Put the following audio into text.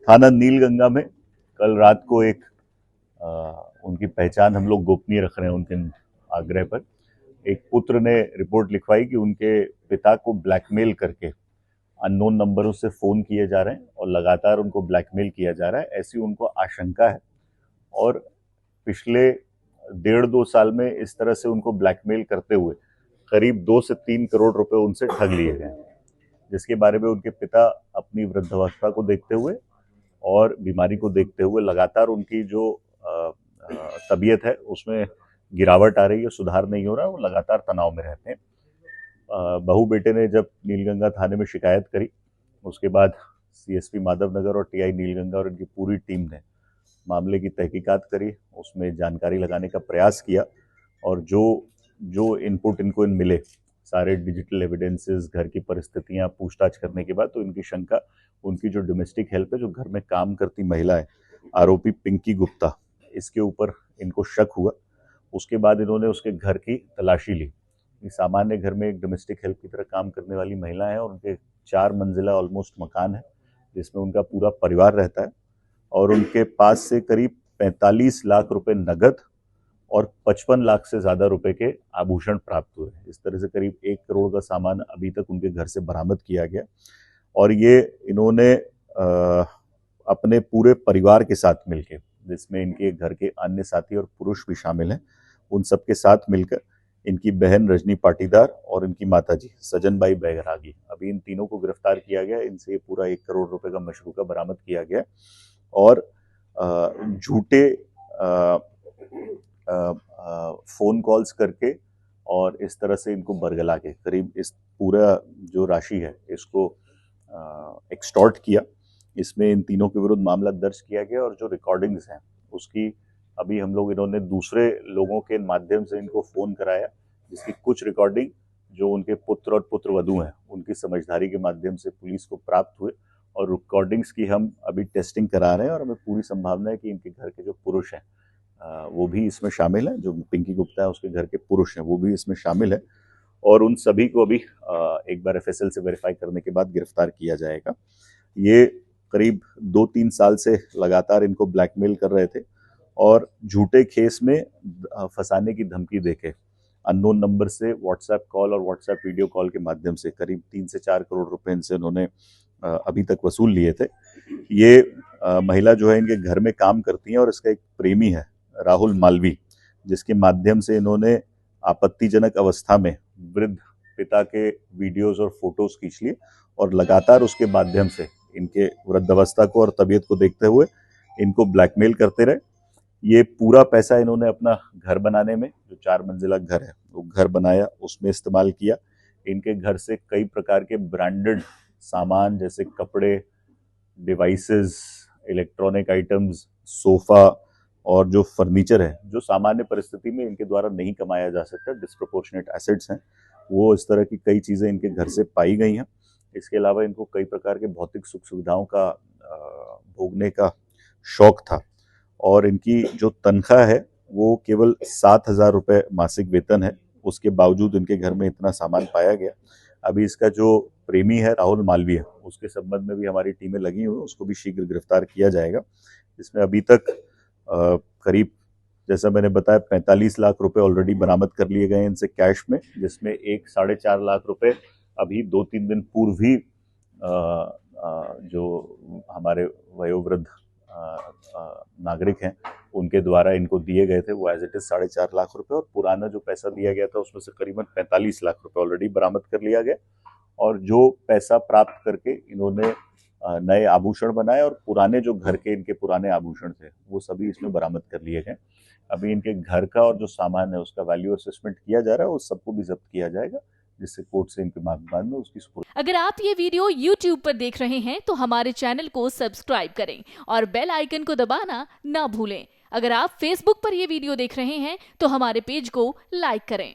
थाना नीलगंगा में कल रात को एक उनकी पहचान हम लोग गोपनीय रख रहे हैं उनके आग्रह पर। एक पुत्र ने रिपोर्ट लिखवाई कि उनके पिता को ब्लैकमेल करके अननोन नंबरों से फोन किए जा रहे हैं और लगातार उनको ब्लैकमेल किया जा रहा है, ऐसी उनको आशंका है। और पिछले 1.5-2 साल में इस तरह से उनको ब्लैकमेल करते हुए करीब 2 से 3 करोड़ रुपए उनसे ठग लिए गए, जिसके बारे में उनके पिता अपनी वृद्धावस्था को देखते हुए और बीमारी को देखते हुए लगातार उनकी जो तबीयत है उसमें गिरावट आ रही है, सुधार नहीं हो रहा, वो लगातार तनाव में रहते हैं। बहू बेटे ने जब नीलगंगा थाने में शिकायत करी, उसके बाद सीएसपी माधवनगर और टीआई नीलगंगा और इनकी पूरी टीम ने मामले की तहकीकात करी, उसमें जानकारी लगाने का प्रयास किया और जो इनपुट इनको मिले, सारे डिजिटल एविडेंसेस, घर की परिस्थितियां पूछताछ करने के बाद, तो इनकी शंका उनकी जो डोमेस्टिक हेल्प है, जो घर में काम करती महिला है, आरोपी पिंकी गुप्ता, इसके ऊपर इनको शक हुआ। उसके बाद इन्होंने उसके घर की तलाशी ली। सामान्य घर में एक डोमेस्टिक हेल्प की तरह काम करने वाली महिला है और उनके 4 मंजिला ऑलमोस्ट मकान है जिसमें उनका पूरा परिवार रहता है और उनके पास से करीब 45 लाख रुपए नगद और 55 लाख से ज्यादा रुपए के आभूषण प्राप्त हुए। इस तरह से करीब 1 करोड़ का सामान अभी तक उनके घर से बरामद किया गया और ये इन्होंने अपने पूरे परिवार के साथ मिलकर, जिसमें इनके घर के अन्य साथी और पुरुष भी शामिल हैं, उन सबके साथ मिलकर इनकी बहन रजनी पाटीदार और इनकी माताजी सजनबाई बैरागी, अभी इन तीनों को गिरफ्तार किया गया। इनसे पूरा 1 करोड़ रुपए का मशरूका बरामद किया गया और झूठे फोन कॉल्स करके और इस तरह से इनको बरगला के करीब इस पूरा जो राशि है इसको एक्सटॉर्ट किया। इसमें इन तीनों के विरुद्ध मामला दर्ज किया गया और जो रिकॉर्डिंग्स हैं उसकी अभी हम लोग, इन्होंने दूसरे लोगों के माध्यम से इनको फोन कराया, जिसकी कुछ रिकॉर्डिंग जो उनके पुत्र और पुत्रवधू हैं उनकी समझदारी के माध्यम से पुलिस को प्राप्त हुए और रिकॉर्डिंग्स की हम अभी टेस्टिंग करा रहे हैं और हमें पूरी संभावना है कि इनके घर के जो पुरुष हैं वो भी इसमें शामिल हैं, जो पिंकी गुप्ता है उसके घर के पुरुष हैं वो भी इसमें शामिल है और उन सभी को अभी एक बार एफएसएल से वेरीफाई करने के बाद गिरफ्तार किया जाएगा। ये करीब 2-3 साल से लगातार इनको ब्लैकमेल कर रहे थे और झूठे केस में फंसाने की धमकी देके अननोन नंबर से व्हाट्सएप कॉल और व्हाट्सएप वीडियो कॉल के माध्यम से करीब 3 से 4 करोड़ रुपए इनसे उन्होंने अभी तक वसूल लिए थे। ये महिला जो है इनके घर में काम करती है और इसका एक प्रेमी है राहुल मालवी, जिसके माध्यम से इन्होंने आपत्तिजनक अवस्था में वृद्ध पिता के वीडियोज और फोटोज खींच लिए और लगातार उसके माध्यम से इनके वृद्धावस्था को और तबीयत को देखते हुए इनको ब्लैकमेल करते रहे। ये पूरा पैसा इन्होंने अपना घर बनाने में, जो 4 मंजिला घर है वो घर बनाया, उसमें इस्तेमाल किया। इनके घर से कई प्रकार के ब्रांडेड सामान जैसे कपड़े, डिवाइसेस, इलेक्ट्रॉनिक आइटम्स, सोफा और जो फर्नीचर है, जो सामान्य परिस्थिति में इनके द्वारा नहीं कमाया जा सकता, डिस्प्रोपोर्शनेट एसेट्स हैं, वो इस तरह की कई चीज़ें इनके घर से पाई गई हैं। इसके अलावा इनको कई प्रकार के भौतिक सुख सुविधाओं का भोगने का शौक था और इनकी जो तनख्वाह है वो केवल 7,000 रुपये मासिक वेतन है, उसके बावजूद इनके घर में इतना सामान पाया गया। अभी इसका जो प्रेमी है राहुल मालवी है, उसके संबंध में भी हमारी टीमें लगी हुई, उसको भी शीघ्र गिरफ्तार किया जाएगा। इसमें अभी तक करीब, जैसा मैंने बताया, 45 लाख रुपए ऑलरेडी बरामद कर लिए गए इनसे कैश में, जिसमें 1-4.5 लाख रुपए अभी 2-3 दिन पूर्व ही जो हमारे वयोवृद्ध नागरिक हैं उनके द्वारा इनको दिए गए थे, वो एज इट इज 4.5 लाख रुपए, और पुराना जो पैसा दिया गया था उसमें से करीबन 45 लाख रुपए ऑलरेडी बरामद कर लिया गया। और जो पैसा प्राप्त करके इन्होंने नए आभूषण बनाए और पुराने जो घर के इनके पुराने आभूषण थे वो सभी इसमें बरामद कर लिए गए। अभी इनके घर का और जो सामान है उसका वैल्यू असेसमेंट किया जा रहा है, उस सबको भी जब्त किया जाएगा, जिससे कोर्ट से इनके बाद में उसकी सुपुर्द। अगर आप ये वीडियो YouTube पर देख रहे हैं तो हमारे चैनल को सब्सक्राइब करें और बेल आइकन को दबाना ना भूलें। अगर आप Facebook पर ये वीडियो देख रहे हैं तो हमारे पेज को लाइक करें।